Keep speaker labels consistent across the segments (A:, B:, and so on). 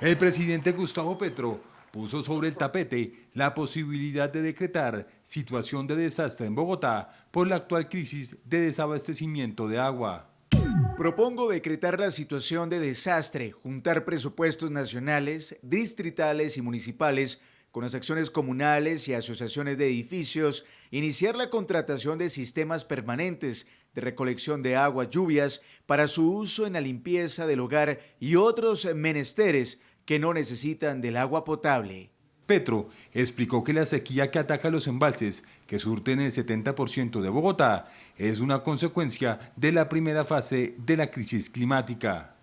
A: El presidente Gustavo Petro puso sobre el tapete la posibilidad de decretar situación de desastre en Bogotá por la actual crisis de desabastecimiento de agua.
B: Propongo decretar la situación de desastre, juntar presupuestos nacionales, distritales y municipales con las acciones comunales y asociaciones de edificios, iniciar la contratación de sistemas permanentes de recolección de agua, lluvias, para su uso en la limpieza del hogar y otros menesteres que no necesitan del agua potable.
A: Petro explicó que la sequía que ataca los embalses, que surten el 70% de Bogotá, es una consecuencia de la primera fase de la crisis climática.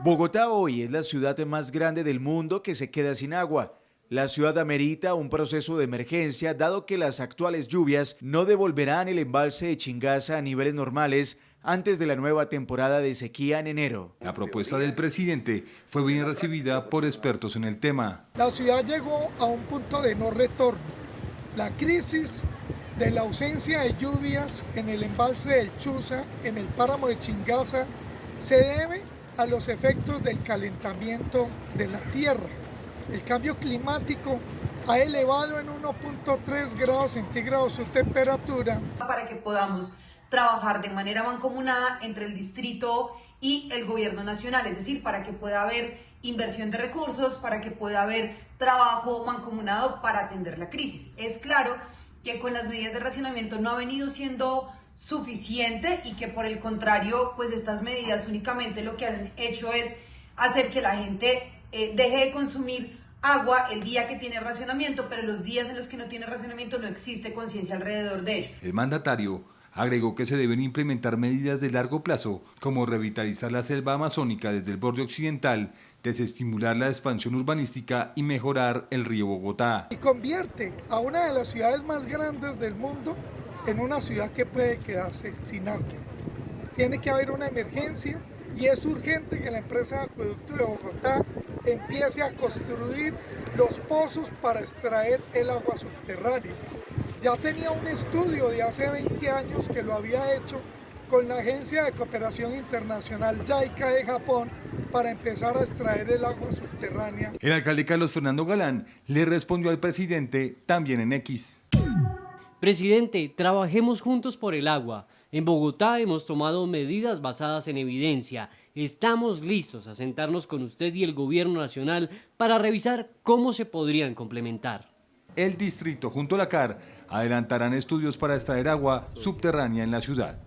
B: Bogotá hoy es la ciudad más grande del mundo que se queda sin agua. La ciudad amerita un proceso de emergencia dado que las actuales lluvias no devolverán el embalse de Chingaza a niveles normales antes de la nueva temporada de sequía en enero.
A: La propuesta del presidente fue bien recibida por expertos en el tema.
C: La ciudad llegó a un punto de no retorno. La crisis de la ausencia de lluvias en el embalse del Chuza, en el páramo de Chingaza, se debe a los efectos del calentamiento de la tierra. El cambio climático ha elevado en 1.3 grados centígrados su temperatura.
D: Para que podamos trabajar de manera mancomunada entre el distrito y el gobierno nacional, es decir, para que pueda haber inversión de recursos, para que pueda haber trabajo mancomunado para atender la crisis. Es claro que con las medidas de racionamiento no ha venido siendo suficiente y que por el contrario, pues estas medidas únicamente lo que han hecho es hacer que la gente deje de consumir agua el día que tiene racionamiento, pero los días en los que no tiene racionamiento no existe conciencia alrededor de ello.
A: El mandatario agregó que se deben implementar medidas de largo plazo, como revitalizar la selva amazónica desde el borde occidental, desestimular la expansión urbanística y mejorar el río Bogotá.
C: Y convierte a una de las ciudades más grandes del mundo en una ciudad que puede quedarse sin agua. Tiene que haber una emergencia y es urgente que la empresa de acueducto de Bogotá empiece a construir los pozos para extraer el agua subterránea. Ya tenía un estudio de hace 20 años que lo había hecho con la Agencia de Cooperación Internacional JICA de Japón para empezar a extraer el agua subterránea.
A: El alcalde Carlos Fernando Galán le respondió al presidente también en X.
E: Presidente, trabajemos juntos por el agua. En Bogotá hemos tomado medidas basadas en evidencia. Estamos listos a sentarnos con usted y el gobierno nacional para revisar cómo se podrían complementar.
A: El distrito junto a la CAR adelantarán estudios para extraer agua subterránea en la ciudad.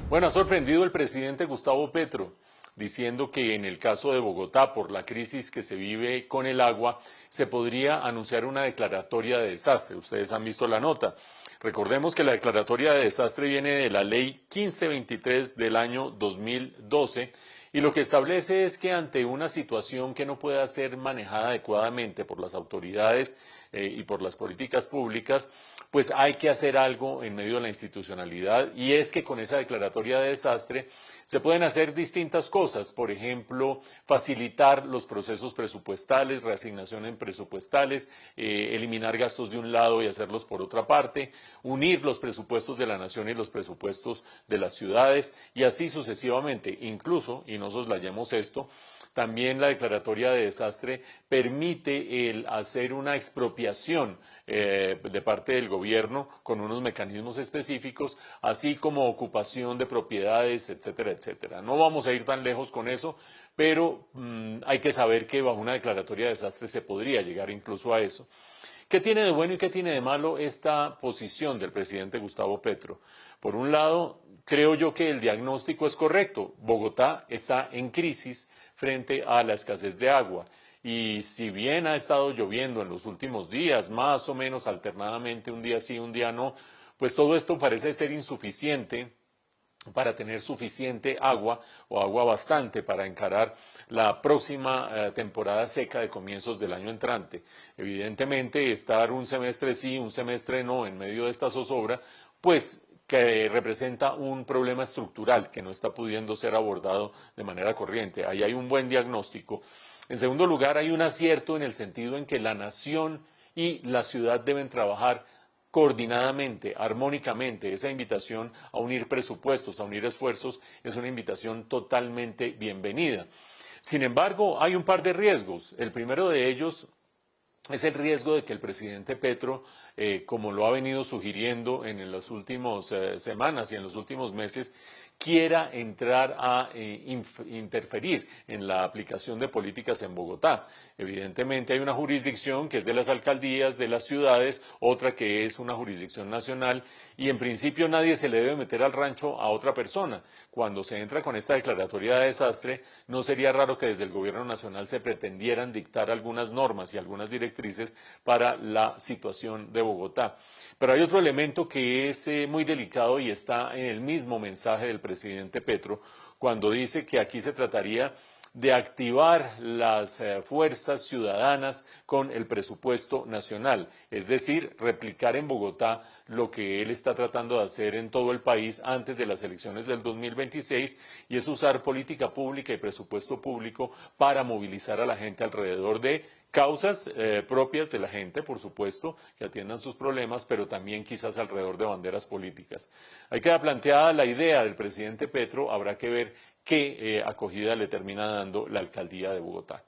F: Bueno, ha sorprendido el presidente Gustavo Petro, diciendo que en el caso de Bogotá, por la crisis que se vive con el agua, se podría anunciar una declaratoria de desastre. Ustedes han visto la nota. Recordemos que la declaratoria de desastre viene de la ley 1523 del año 2012 y lo que establece es que ante una situación que no pueda ser manejada adecuadamente por las autoridades y por las políticas públicas, pues hay que hacer algo en medio de la institucionalidad, y es que con esa declaratoria de desastre se pueden hacer distintas cosas, por ejemplo, facilitar los procesos presupuestales, reasignaciones presupuestales, eliminar gastos de un lado y hacerlos por otra parte, unir los presupuestos de la nación y los presupuestos de las ciudades y así sucesivamente. Incluso, y no soslayemos esto, también la declaratoria de desastre permite el hacer una expropiación de parte del gobierno con unos mecanismos específicos, así como ocupación de propiedades, etcétera, etcétera. No vamos a ir tan lejos con eso, pero hay que saber que bajo una declaratoria de desastre se podría llegar incluso a eso. ¿Qué tiene de bueno y qué tiene de malo esta posición del presidente Gustavo Petro? Por un lado, creo yo que el diagnóstico es correcto. Bogotá está en crisis frente a la escasez de agua. Y si bien ha estado lloviendo en los últimos días, más o menos alternadamente, un día sí, un día no, pues todo esto parece ser insuficiente para tener suficiente agua o agua bastante para encarar la próxima temporada seca de comienzos del año entrante. Evidentemente, estar un semestre sí, un semestre no en medio de esta zozobra, pues que representa un problema estructural que no está pudiendo ser abordado de manera corriente. Ahí hay un buen diagnóstico. En segundo lugar, hay un acierto en el sentido en que la nación y la ciudad deben trabajar coordinadamente, armónicamente. Esa invitación a unir presupuestos, a unir esfuerzos, es una invitación totalmente bienvenida. Sin embargo, hay un par de riesgos. El primero de ellos es el riesgo de que el presidente Petro, como lo ha venido sugiriendo en las últimas semanas y en los últimos meses, quiera entrar a interferir en la aplicación de políticas en Bogotá. Evidentemente hay una jurisdicción que es de las alcaldías, de las ciudades, otra que es una jurisdicción nacional y en principio nadie se le debe meter al rancho a otra persona. Cuando se entra con esta declaratoria de desastre, no sería raro que desde el gobierno nacional se pretendieran dictar algunas normas y algunas directrices para la situación de Bogotá. Pero hay otro elemento que es muy delicado y está en el mismo mensaje del presidente Petro, cuando dice que aquí se trataría de activar las fuerzas ciudadanas con el presupuesto nacional, es decir, replicar en Bogotá lo que él está tratando de hacer en todo el país antes de las elecciones del 2026, y es usar política pública y presupuesto público para movilizar a la gente alrededor de causas propias de la gente, por supuesto, que atiendan sus problemas, pero también quizás alrededor de banderas políticas. Ahí queda planteada la idea del presidente Petro, habrá que ver qué acogida le termina dando la alcaldía de Bogotá.